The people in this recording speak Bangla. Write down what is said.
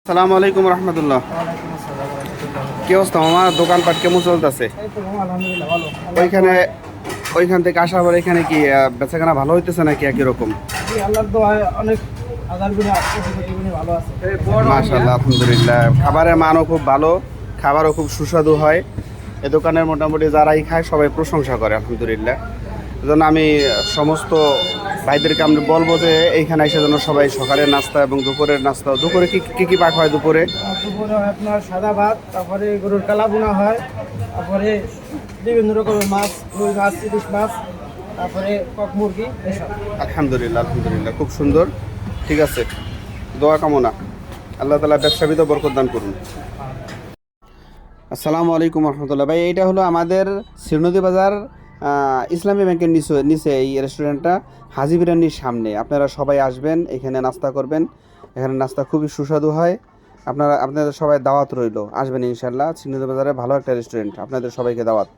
আসসালামু আলাইকুম রহমতুল্লাহ। কি অবস্থা মামা, দোকানপাট কেমন চলতেছে? ওইখানে ওইখান থেকে আসার পর এখানে কি বেচাকেনা ভালো হইতেছে নাকি একই রকম? মাশাআল্লাহ, আলহামদুলিল্লাহ। খাবারের মানও খুব ভালো, খাবারও খুব সুস্বাদু হয়। এ দোকানের মোটামুটি যারাই খায় সবাই প্রশংসা করে, আলহামদুলিল্লাহ। এজন্য আমি সমস্ত ভাইদেরকে আমি বলবো যে এইখানে এসে যেন সবাই সকালের নাস্তা এবং দুপুরের নাস্তা। দুপুরে কি কি পাক হয় দুপুরে? দুপুরে হয় আপনার সাদা ভাত, তারপরে গরুর কালা বোনা হয়, তারপরে বিভিন্ন রকমের মাছ, রুই মাছ, ইলিশ মাছ, তারপরে কক মুরগি এসব। আলহামদুলিল্লাহ, আলহামদুলিল্লাহ, খুব সুন্দর। ঠিক আছে, দোয়া কামনা। আল্লাহ তাআলা ব্যবসা ভিতর বরকত দান করুন। আসসালামু আলাইকুম রহমতুল্লাহ। ভাই, এইটা হলো আমাদের শ্রীনদী বাজার ইসলামী ব্যাংকের নিচে এই রেস্টুরেন্টটা, হাজি বিরিয়ানির সামনে। আপনারা সবাই আসবেন, এখানে নাস্তা করবেন। এখানে নাস্তা খুবই সুস্বাদু হয়। আপনাদের সবাই দাওয়াত রইল, আসবেন ইনশাল্লাহ। শ্রীনদী বাজারে ভালো একটা রেস্টুরেন্ট, আপনাদের সবাইকে দাওয়াত।